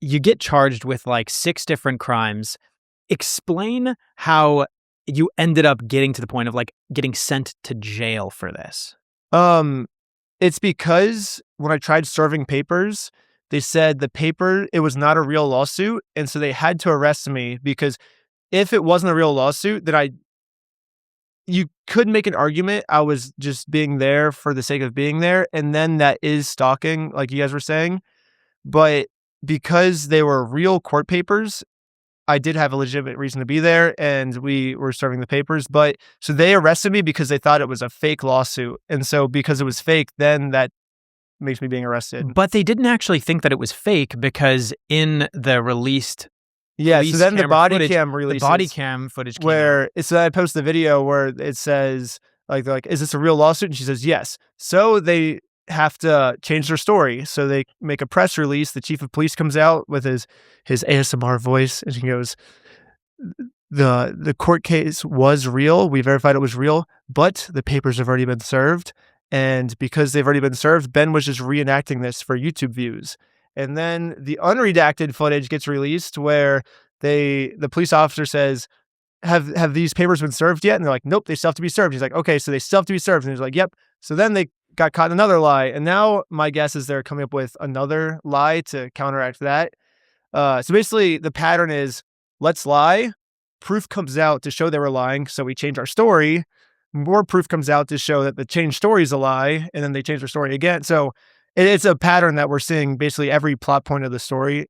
you get charged with like 6 different crimes. Explain how you ended up getting to the point of like getting sent to jail for this. It's because when I tried serving papers, they said it was not a real lawsuit, and so they had to arrest me because if it wasn't a real lawsuit, then you could make an argument I was just being there for the sake of being there, and then that is stalking, like you guys were saying. But because they were real court papers, I did have a legitimate reason to be there, and we were serving the papers. But so they arrested me because they thought it was a fake lawsuit, and so because it was fake, then that makes me being arrested. But they didn't actually think that it was fake because in the released Yeah, police so then the camera body footage, cam releases. the body cam footage came out. Where so I post the video where it says like they're like, is this a real lawsuit? And she says yes. So they have to change their story. So they make a press release. The chief of police comes out with his ASMR voice, and he goes, the court case was real. We verified it was real, but the papers have already been served. And because they've already been served, Ben was just reenacting this for YouTube views. And then the unredacted footage gets released where the police officer says, have these papers been served yet? And they're like, nope, they still have to be served. He's like, okay, so they still have to be served. And he's like, yep. So then they got caught in another lie. And now my guess is they're coming up with another lie to counteract that. So basically the pattern is, let's lie. Proof comes out to show they were lying. So we change our story. More proof comes out to show that the changed story is a lie. And then they change their story again. So it's a pattern that we're seeing. Basically every plot point of the story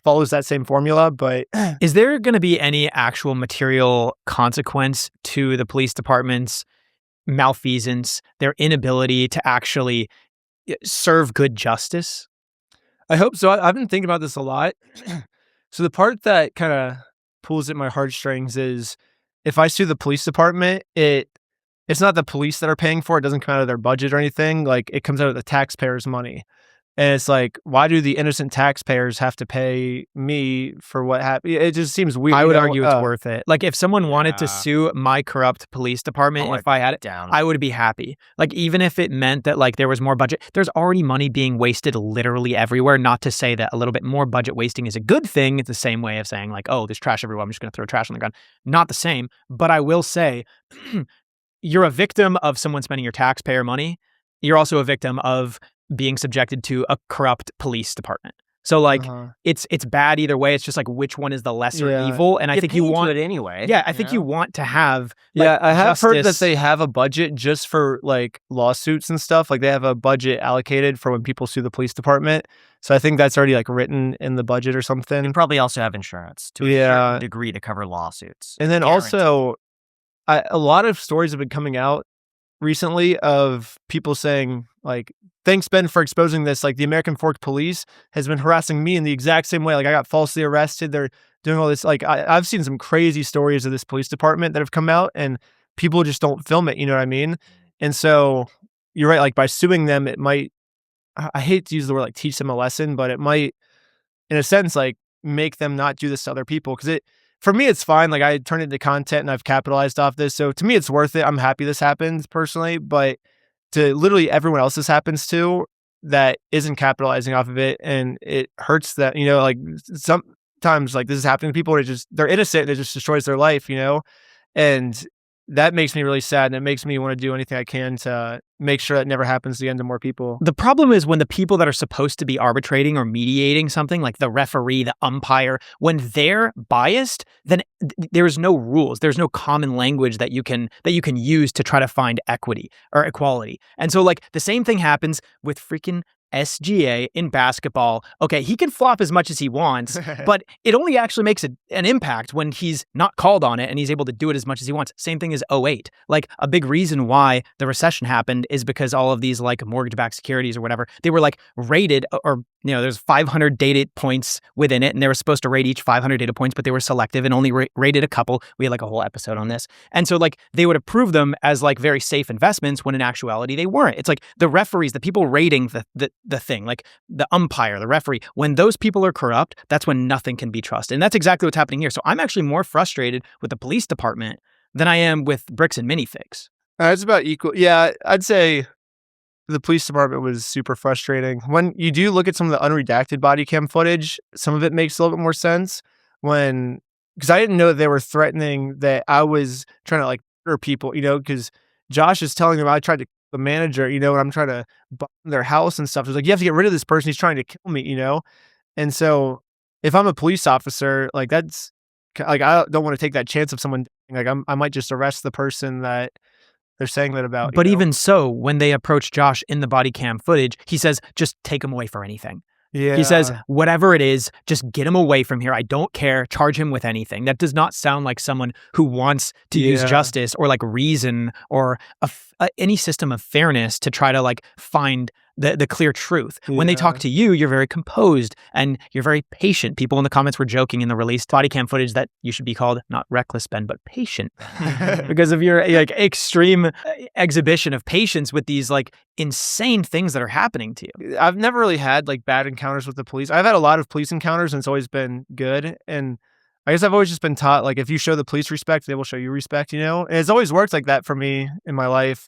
follows that same formula. But is there going to be any actual material consequence to the police department's malfeasance, their inability to actually serve good justice? I hope so. I've been thinking about this a lot. So the part that kind of pulls at my heartstrings is if I sue the police department, it's not the police that are paying for it. It doesn't come out of their budget or anything. Like it comes out of the taxpayers' money. And it's like, why do the innocent taxpayers have to pay me for what happened? It just seems weird. I would argue it's worth it. Like if someone wanted to sue my corrupt police department, if I had it, I would be happy. Like even if it meant that like there was more budget, there's already money being wasted literally everywhere. Not to say that a little bit more budget wasting is a good thing. It's the same way of saying like, oh, there's trash everywhere, I'm just going to throw trash on the ground. Not the same. But I will say, you're a victim of someone spending your taxpayer money. You're also a victim of being subjected to a corrupt police department. So like it's bad either way. It's just like which one is the lesser evil. And I think you want it anyway. Yeah, I think you want to have like, I have heard that justice. they have a budget just for like lawsuits and stuff. Like they have a budget allocated for when people sue the police department. So I think that's already like written in the budget or something. And probably also have insurance to a certain degree to cover lawsuits. And then also a lot of stories have been coming out recently of people saying like, thanks, Ben, for exposing this. Like the American Fork Police has been harassing me in the exact same way. Like I got falsely arrested. They're doing all this. Like I've seen some crazy stories of this police department that have come out and people just don't film it. You know what I mean? And so you're right. Like by suing them, it might, I hate to use the word like teach them a lesson, but it might, in a sense, like make them not do this to other people. Cause for me, it's fine. Like I turned it into content and I've capitalized off this. So to me, it's worth it. I'm happy this happens personally, but to literally everyone else this happens to that isn't capitalizing off of it. And it hurts that, you know, like sometimes like this is happening to people where they're innocent and it just destroys their life, you know? And that makes me really sad. And it makes me want to do anything I can to make sure that never happens again to more people. The problem is when the people that are supposed to be arbitrating or mediating something, like the referee, the umpire, when they're biased, then there's no rules. There's no common language that you can use to try to find equity or equality. And so like the same thing happens with freaking SGA in basketball. Okay, he can flop as much as he wants, but it only actually makes an impact when he's not called on it and he's able to do it as much as he wants. Same thing as 2008. Like a big reason why the recession happened is because all of these like mortgage-backed securities or whatever, they were like rated or, you know, there's 500 data points within it and they were supposed to rate each 500 data points, but they were selective and only rated a couple. We had like a whole episode on this. And so like they would approve them as like very safe investments when in actuality they weren't. It's like the referees, the people rating the thing, like the umpire, the referee, when those people are corrupt, that's when nothing can be trusted. And that's exactly what's happening here. So I'm actually more frustrated with the police department than I am with bricks and minifigs. It's about equal. Yeah, I'd say the police department was super frustrating. When you do look at some of the unredacted body cam footage, some of it makes a little bit more sense because I didn't know that they were threatening that I was trying to like murder people, because Josh is telling them I tried to kill the manager, and I'm trying to bomb their house and stuff. It's like, you have to get rid of this person. He's trying to kill me, And so if I'm a police officer, like that's like, I don't want to take that chance of someone like I might just arrest the person that they're saying that about. But even so, when they approach Josh in the body cam footage, he says, just take him away for anything. Yeah. He says, whatever it is, just get him away from here. I don't care. Charge him with anything. That does not sound like someone who wants to use justice or like reason or any system of fairness to try to like find the clear truth. When they talk to you, you're very composed and you're very patient. People in the comments were joking in the released body cam footage that you should be called not reckless, Ben, but patient because of your like extreme exhibition of patience with these like insane things that are happening to you. I've never really had like bad encounters with the police. I've had a lot of police encounters and it's always been good. And I guess I've always just been taught, like, if you show the police respect, they will show you respect, And it's always worked like that for me in my life,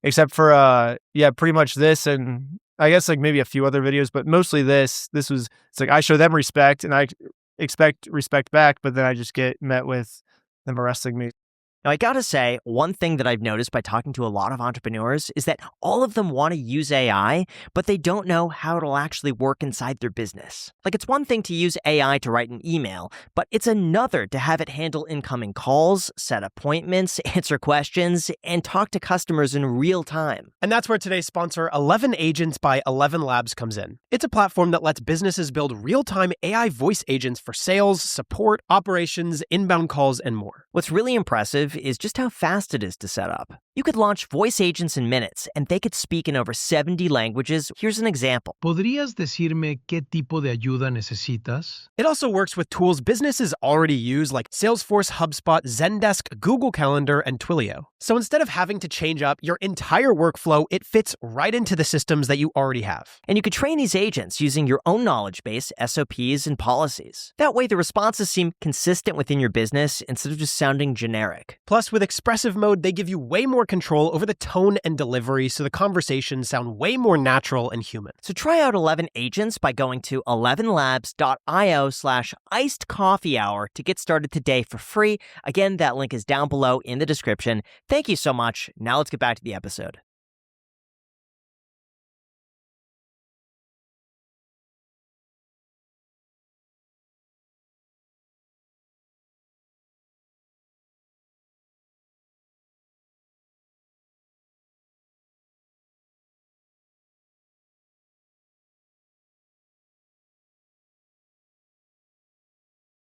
except for, pretty much this. And I guess like maybe a few other videos, but mostly it's like I show them respect and I expect respect back, but then I just get met with them arresting me. Now, I gotta say, one thing that I've noticed by talking to a lot of entrepreneurs is that all of them want to use AI, but they don't know how it'll actually work inside their business. Like, it's one thing to use AI to write an email, but it's another to have it handle incoming calls, set appointments, answer questions, and talk to customers in real time. And that's where today's sponsor, 11 Agents by 11 Labs, comes in. It's a platform that lets businesses build real-time AI voice agents for sales, support, operations, inbound calls, and more. What's really impressive is just how fast it is to set up. You could launch voice agents in minutes, and they could speak in over 70 languages. Here's an example. ¿Podrías decirme qué tipo de ayuda necesitas? It also works with tools businesses already use like Salesforce, HubSpot, Zendesk, Google Calendar, and Twilio. So instead of having to change up your entire workflow, it fits right into the systems that you already have. And you could train these agents using your own knowledge base, SOPs, and policies. That way, the responses seem consistent within your business instead of just sounding generic. Plus, with expressive mode, they give you way more control over the tone and delivery, so the conversations sound way more natural and human. So try out 11 Agents by going to 11labs.io/icedcoffeehour to get started today for free. Again, that link is down below in the description. Thank you so much. Now let's get back to the episode.